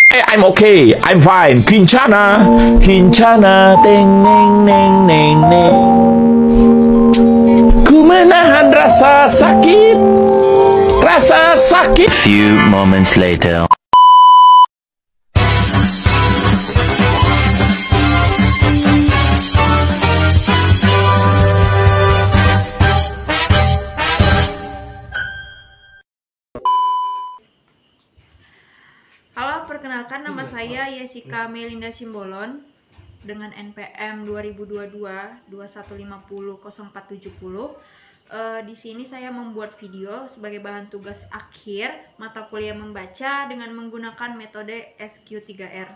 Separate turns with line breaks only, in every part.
I'm okay, I'm fine. Kincana, Kincana, teng neng neng neng neng. Ku menahan rasa sakit, rasa sakit.
Few moments later.
Halo, perkenalkan nama saya Yesika Melinda Simbolon dengan NPM 2022-2150-0470. Di sini saya membuat video sebagai bahan tugas akhir mata kuliah membaca dengan menggunakan metode SQ3R.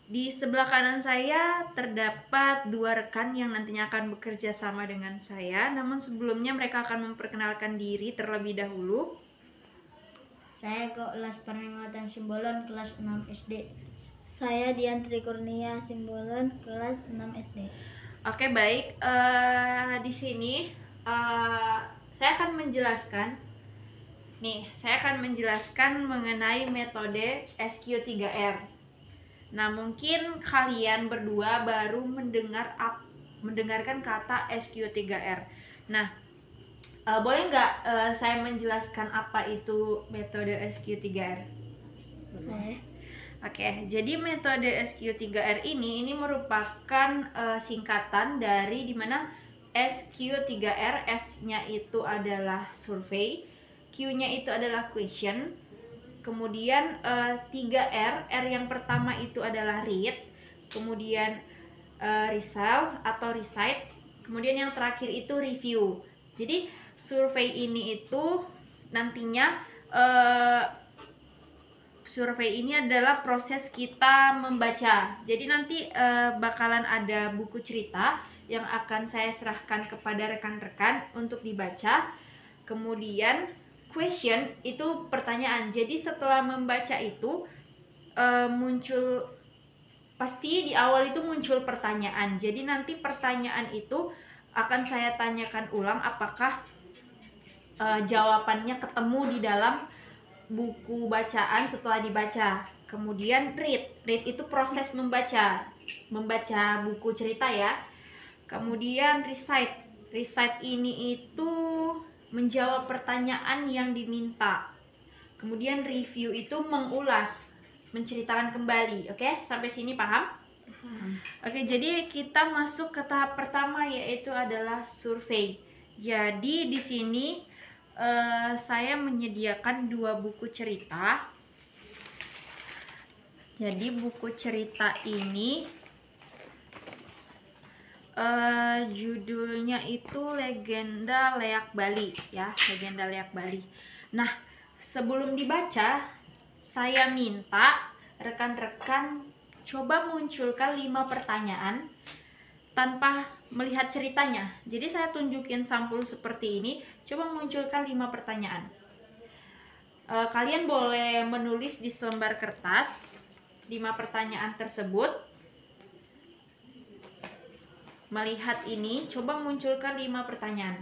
Di sebelah kanan saya terdapat dua rekan yang nantinya akan bekerja sama dengan saya. Namun sebelumnya mereka akan memperkenalkan diri terlebih dahulu.
Saya Kelas Praningatan Simbolon kelas 6 SD. Saya Diantri Kurnia Simbolon kelas 6 SD.
Oke, baik. Di sini saya akan menjelaskan mengenai metode SQ3R. Nah, mungkin kalian berdua baru mendengarkan kata SQ3R. Nah, boleh nggak saya menjelaskan apa itu metode SQ3R?
Boleh.
Oke, jadi metode SQ3R ini merupakan singkatan dari dimana SQ3R, S-nya itu adalah survey, Q-nya itu adalah question, kemudian 3R, R yang pertama itu adalah read, kemudian result atau recite, kemudian yang terakhir itu review. Jadi survei ini itu nantinya survei ini adalah proses kita membaca. Jadi nanti bakalan ada buku cerita yang akan saya serahkan kepada rekan-rekan untuk dibaca. Kemudian question itu pertanyaan. Jadi setelah membaca itu muncul, pasti di awal itu muncul pertanyaan. Jadi nanti pertanyaan itu akan saya tanyakan ulang apakah jawabannya ketemu di dalam buku bacaan setelah dibaca. Kemudian read itu proses membaca buku cerita ya. Kemudian recite ini itu menjawab pertanyaan yang diminta. Kemudian review itu mengulas, menceritakan kembali. Oke, sampai sini paham? Oke, jadi kita masuk ke tahap pertama, yaitu adalah survei. Jadi di sini saya menyediakan dua buku cerita. Jadi buku cerita ini judulnya itu Legenda Leak Bali ya, Legenda Leak Bali. Nah, sebelum dibaca, saya minta rekan-rekan coba munculkan 5 pertanyaan tanpa melihat ceritanya. Jadi saya tunjukin sampul seperti ini, coba munculkan 5 pertanyaan. Kalian boleh menulis di selembar kertas 5 pertanyaan tersebut. Melihat ini, coba munculkan 5 pertanyaan.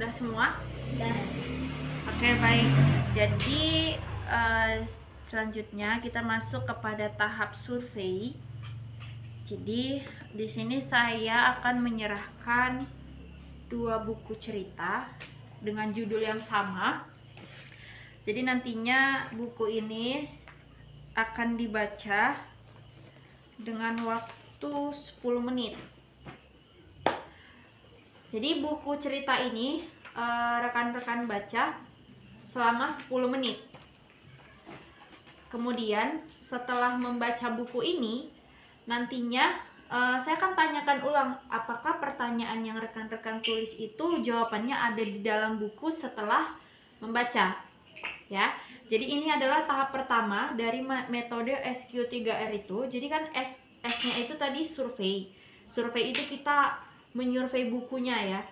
Udah semua?
Udah.
Oke, baik. Jadi selanjutnya kita masuk kepada tahap survei. Jadi di sini saya akan menyerahkan 2 buku cerita dengan judul yang sama. Jadi nantinya buku ini akan dibaca dengan waktu 10 menit. Jadi buku cerita ini rekan-rekan baca selama 10 menit. Kemudian setelah membaca buku ini, nantinya saya akan tanyakan ulang apakah pertanyaan yang rekan-rekan tulis itu jawabannya ada di dalam buku setelah membaca. Ya. Jadi ini adalah tahap pertama dari metode SQ3R itu. Jadi kan S-nya itu tadi survei. Survei itu kita menyurvei bukunya ya.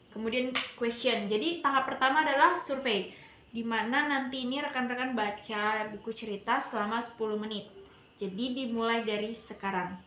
Kemudian question. Jadi tahap pertama adalah survei, di mana nanti ini rekan-rekan baca buku cerita selama 10 menit. Jadi dimulai dari sekarang.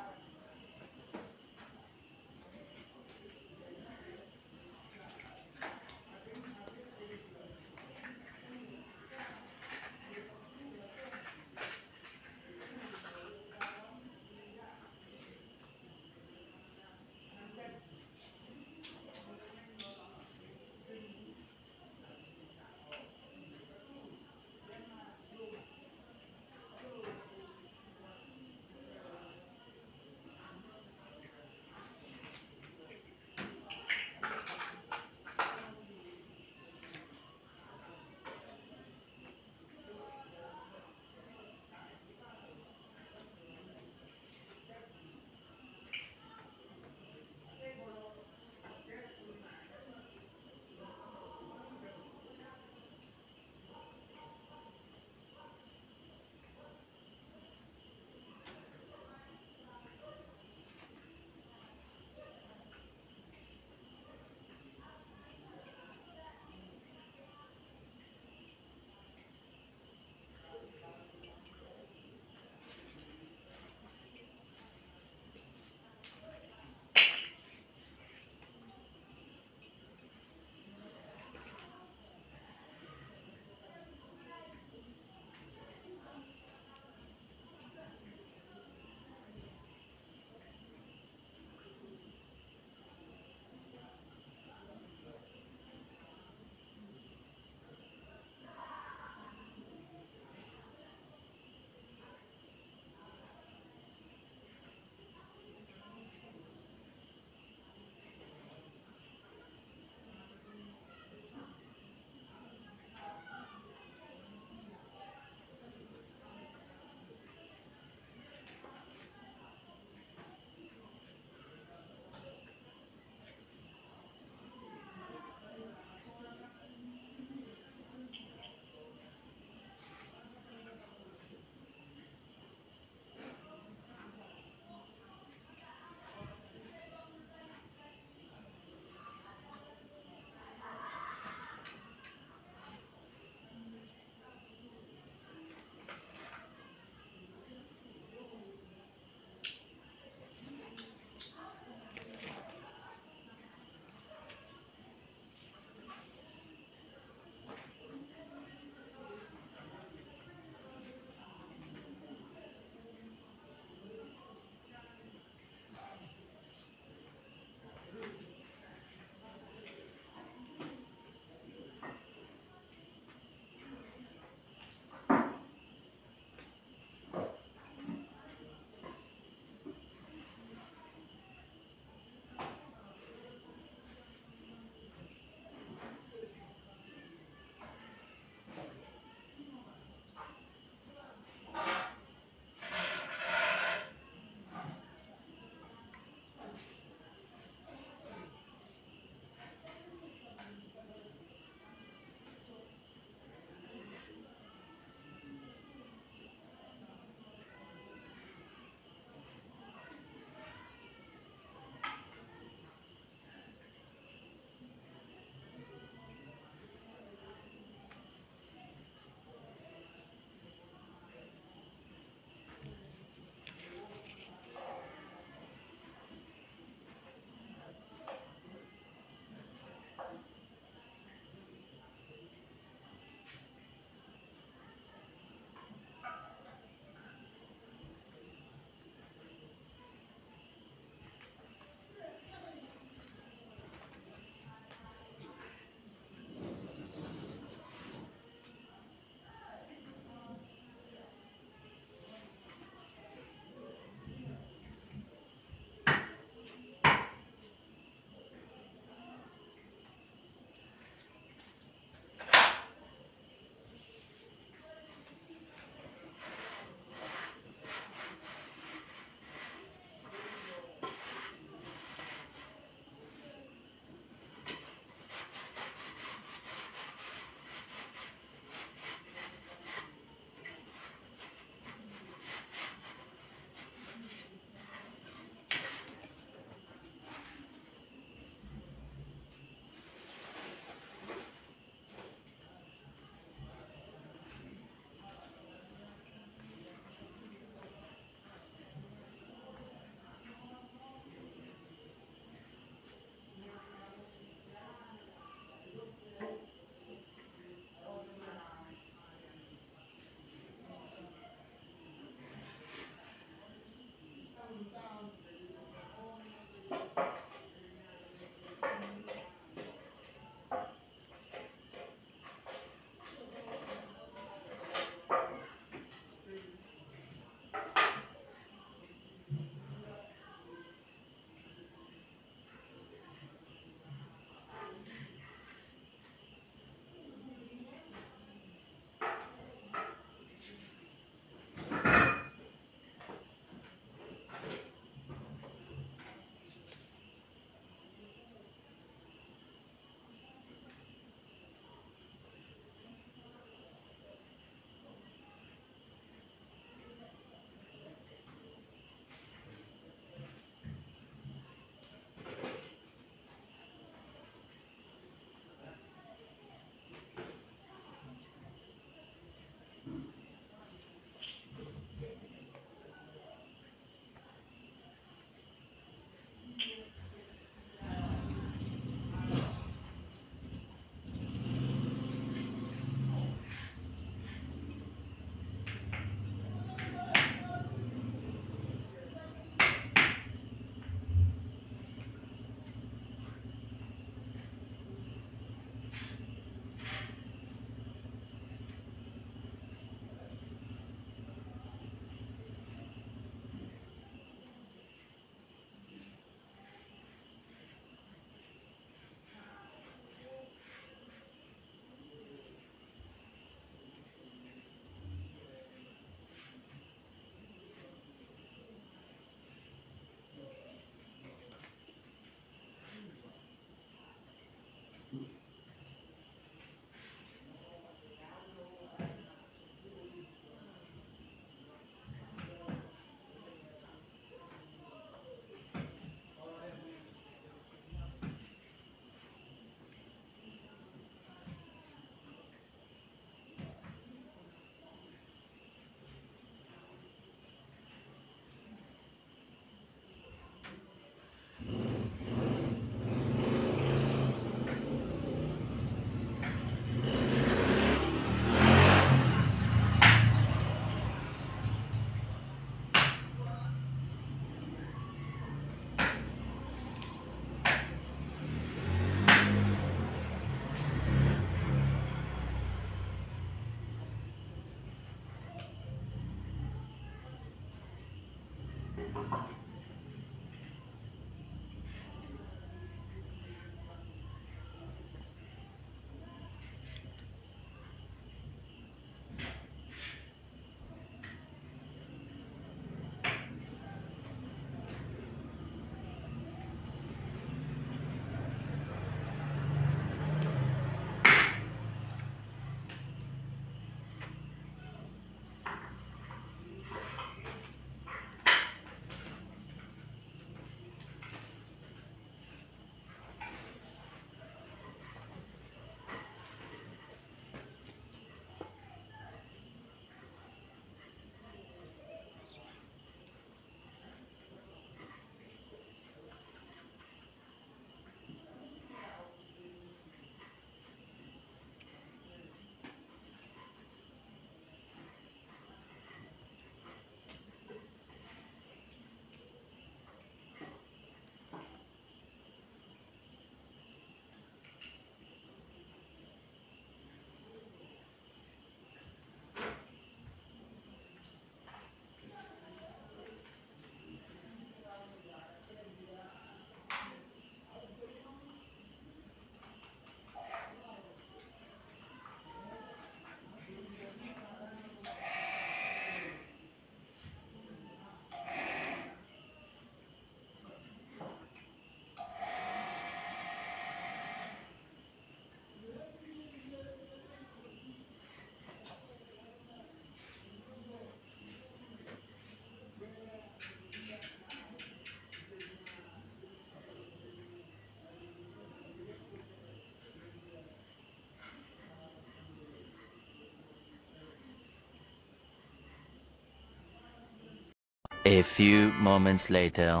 A few moments later.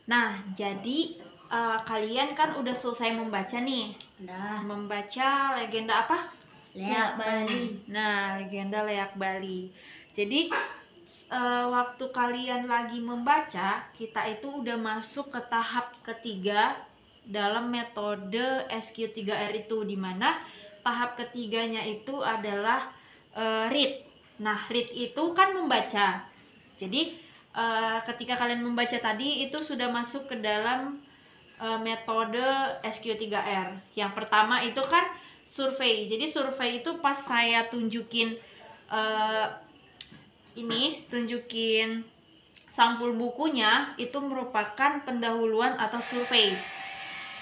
Nah, jadi kalian kan udah selesai membaca nih.
Nah,
Membaca legenda apa?
Leak Bali.
Nah, legenda Leak Bali. Jadi waktu kalian lagi membaca, kita itu udah masuk ke tahap ketiga dalam metode SQ3R itu, dimana tahap ketiganya itu adalah read. Nah, read itu kan membaca. Jadi ketika kalian membaca tadi itu sudah masuk ke dalam metode SQ3R. Yang pertama itu kan survei. Jadi survei itu pas saya tunjukin tunjukin sampul bukunya, itu merupakan pendahuluan atau survei.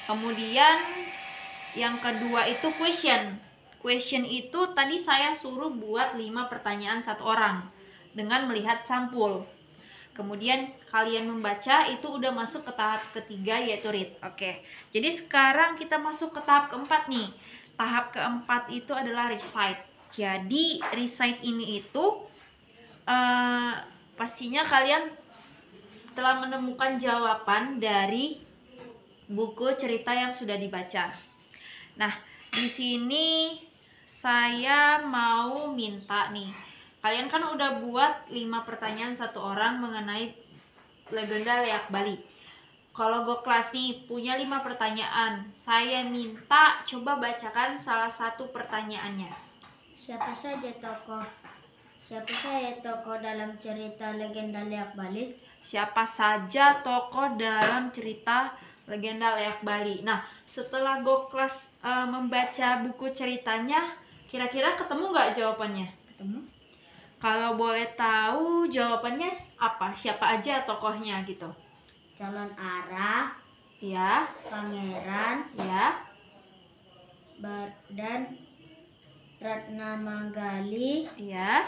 Kemudian yang kedua itu question. Question itu tadi saya suruh buat 5 pertanyaan satu orang dengan melihat sampul. Kemudian kalian membaca, itu udah masuk ke tahap ketiga yaitu read. Oke. Jadi sekarang kita masuk ke tahap keempat nih. Tahap keempat itu adalah recite. Jadi recite ini itu pastinya kalian telah menemukan jawaban dari buku cerita yang sudah dibaca. Nah, di sini saya mau minta nih, kalian kan udah buat 5 pertanyaan satu orang mengenai legenda Leak Bali. Kalau Goklas nih punya 5 pertanyaan, saya minta coba bacakan salah satu pertanyaannya.
Siapa saja tokoh dalam cerita legenda Leak Bali?
Siapa saja tokoh dalam cerita legenda Leak Bali? Nah, setelah Goklas membaca buku ceritanya, kira-kira ketemu nggak jawabannya?
Ketemu.
Kalau boleh tahu jawabannya apa? Siapa aja tokohnya gitu?
Calon Arah,
Ya,
Pangeran,
ya,
dan Ratna Manggali,
ya.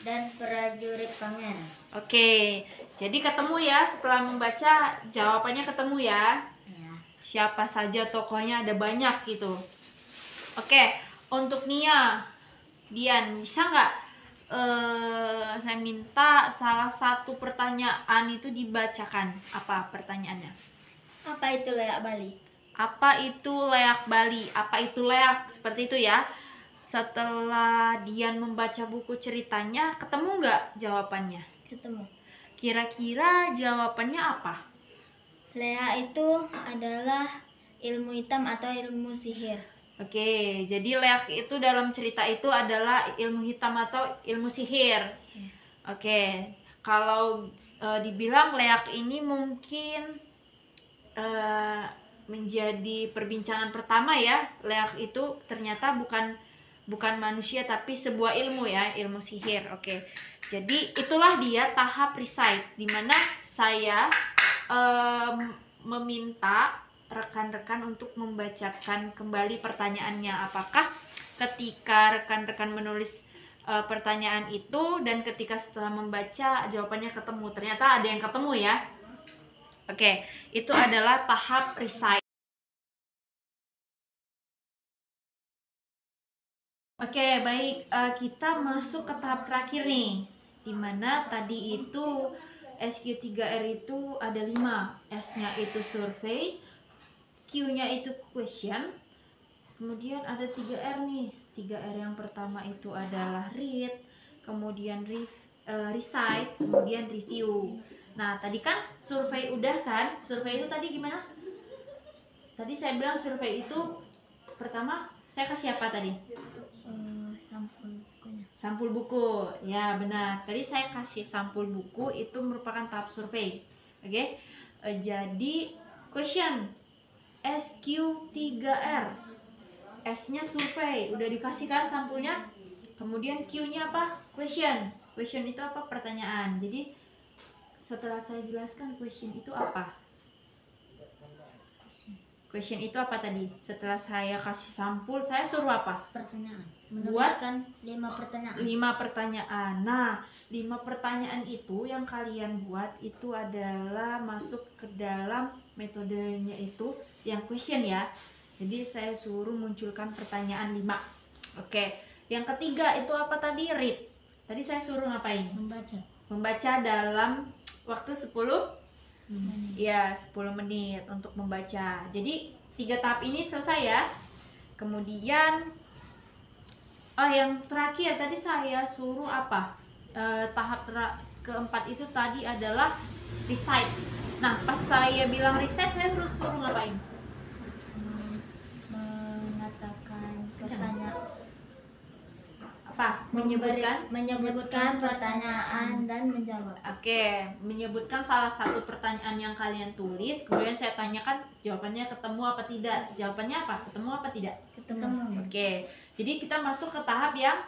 dan prajurit pangeran.
Oke, jadi ketemu ya, setelah membaca jawabannya ketemu ya.
Ya.
Siapa saja tokohnya, ada banyak gitu. Oke, untuk Nia, Dian, bisa nggak saya minta salah satu pertanyaan itu dibacakan. Apa pertanyaannya?
Apa itu Leak Bali?
Apa itu Leak Bali? Apa itu leak? Seperti itu ya. Setelah Dian membaca buku ceritanya, ketemu nggak jawabannya?
Ketemu.
Kira-kira jawabannya apa?
Leak itu adalah ilmu hitam atau ilmu sihir.
Oke, jadi leak itu dalam cerita itu adalah ilmu hitam atau ilmu sihir. Oke, kalau dibilang Leak ini mungkin menjadi perbincangan pertama ya. Leak itu ternyata bukan manusia tapi sebuah ilmu ya, ilmu sihir. Oke. Jadi itulah dia tahap recite, dimana saya meminta rekan-rekan untuk membacakan kembali pertanyaannya. Apakah ketika rekan-rekan menulis pertanyaan itu dan ketika setelah membaca jawabannya ketemu? Ternyata ada yang ketemu ya. Oke, itu adalah tahap recite. Oke, baik, kita masuk ke tahap terakhir nih, dimana tadi itu SQ3R itu ada 5, S-nya itu survey, Q-nya itu question, kemudian ada 3R nih. 3R yang pertama itu adalah read, kemudian recite, kemudian review. Nah, tadi kan survei udah kan? Survei itu tadi gimana? Tadi saya bilang survei itu pertama saya kasih apa tadi?
Sampul bukunya.
Sampul buku. Ya, benar. Tadi saya kasih sampul buku, itu merupakan tahap survei. Oke. Jadi question SQ3R. S-nya survei, udah dikasih kan sampulnya? Kemudian Q-nya apa? Question. Question itu apa? Pertanyaan. Jadi setelah saya jelaskan question itu apa? Question itu apa tadi? Setelah saya kasih sampul, saya suruh apa?
Pertanyaan.
Buat
Menuliskan 5 pertanyaan.
5 pertanyaan. Nah, 5 pertanyaan itu yang kalian buat itu adalah masuk ke dalam metodenya itu yang question ya. Jadi saya suruh munculkan pertanyaan 5. Oke. Yang ketiga itu apa tadi? Read. Tadi saya suruh ngapain?
Membaca.
Membaca dalam waktu 10
menit.
ya 10 menit untuk membaca. Jadi 3 tahap ini selesai ya. Kemudian yang terakhir tadi saya suruh apa? Tahap keempat itu tadi adalah recite. Nah, pas saya bilang recite, saya terus suruh ngapain?
Mengatakan pertanyaan.
Apa?
Menyebutkan pertanyaan dan menjawab.
Oke, menyebutkan salah satu pertanyaan yang kalian tulis, kemudian saya tanyakan jawabannya ketemu apa tidak. Jawabannya apa? Ketemu apa tidak?
Ketemu.
Oke, jadi kita masuk ke tahap yang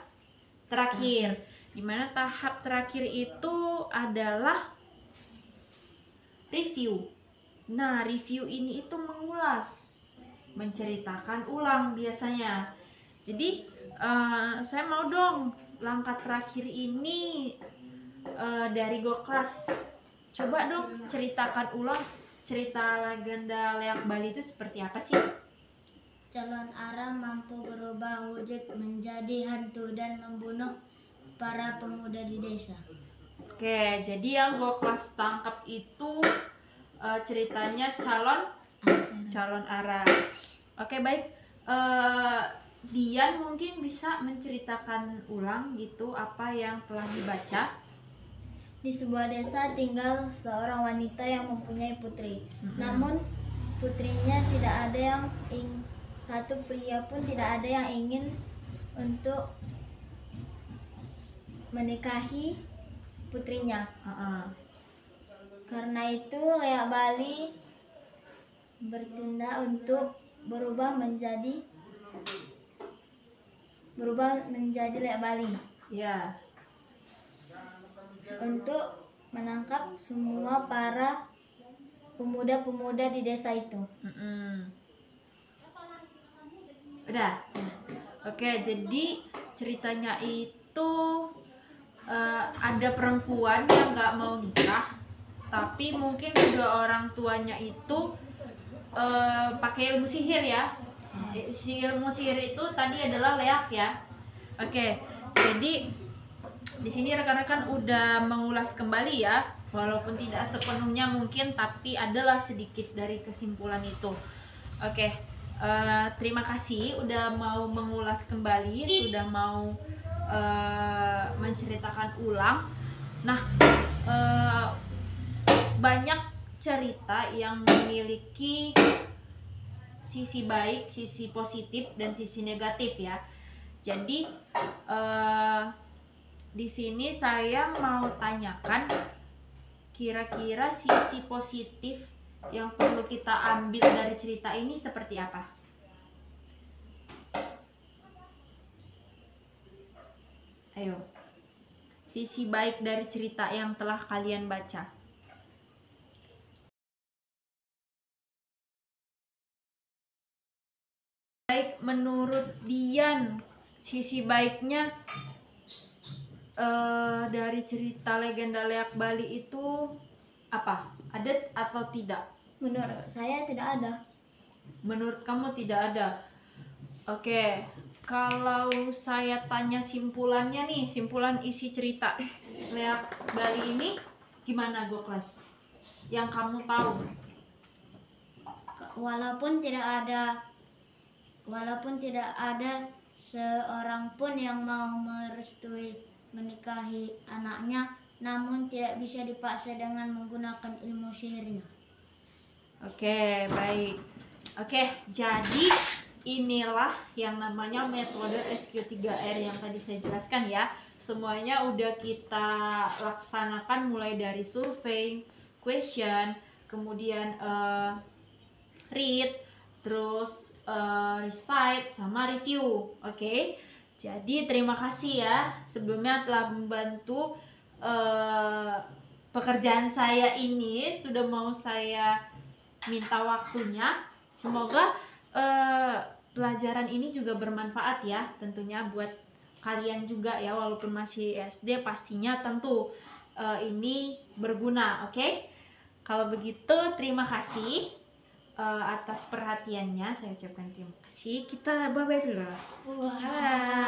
terakhir. Dimana tahap terakhir itu adalah review. Nah, review ini itu mengulas, menceritakan ulang biasanya. Jadi saya mau dong langkah terakhir ini dari Goklas. Coba dong ceritakan ulang cerita legenda Leak Bali itu seperti apa sih?
Calon Ara mampu berubah wujud menjadi hantu dan membunuh para pemuda di desa.
Oke, jadi yang Goklas tangkap itu ceritanya calon Ara. Oke, baik. Dian mungkin bisa menceritakan ulang gitu apa yang telah dibaca.
Di sebuah desa tinggal seorang wanita yang mempunyai putri. Namun putrinya tidak ada yang satu pria pun tidak ada yang ingin untuk menikahi putrinya. Karena itu Leak Bali bertindak untuk berubah menjadi Leak Bali.
Ya.
Untuk menangkap semua para pemuda-pemuda di desa itu.
Udah. Oke, jadi ceritanya itu ada perempuan yang nggak mau nikah, tapi mungkin kedua orang tuanya itu pakai ilmu sihir ya. Si ilmu sihir itu tadi adalah leak ya. Oke, jadi di sini rekan-rekan udah mengulas kembali ya, walaupun tidak sepenuhnya mungkin, tapi adalah sedikit dari kesimpulan itu. Oke, terima kasih udah mau mengulas kembali, sudah mau menceritakan ulang. Nah, banyak cerita yang memiliki sisi baik, sisi positif, dan sisi negatif ya. Jadi di sini saya mau tanyakan, kira-kira sisi positif yang perlu kita ambil dari cerita ini seperti apa? Ayo, sisi baik dari cerita yang telah kalian baca. Baik, menurut Dian, sisi baiknya dari cerita Legenda Leak Bali itu apa? Ada atau tidak?
Menurut saya tidak ada.
Menurut kamu tidak ada. Oke, kalau saya tanya simpulannya nih, simpulan isi cerita Leak Bali ini gimana, Goklas? Yang kamu tahu?
Walaupun tidak ada seorang pun yang mau merestui menikahi anaknya, namun tidak bisa dipaksa dengan menggunakan ilmu sihirnya.
Oke, baik. Oke, jadi inilah yang namanya metode SQ3R yang tadi saya jelaskan ya. Semuanya udah kita laksanakan mulai dari survei, question, kemudian read, terus recite sama review. Oke. Jadi terima kasih ya sebelumnya telah membantu pekerjaan saya ini, sudah mau saya minta waktunya. Semoga pelajaran ini juga bermanfaat ya, tentunya buat kalian juga ya, walaupun masih SD pastinya tentu ini berguna. Oke? Kalau begitu terima kasih atas perhatiannya, saya ucapkan terima kasih. Kita bye-bye dulu.
Wah.
Bye.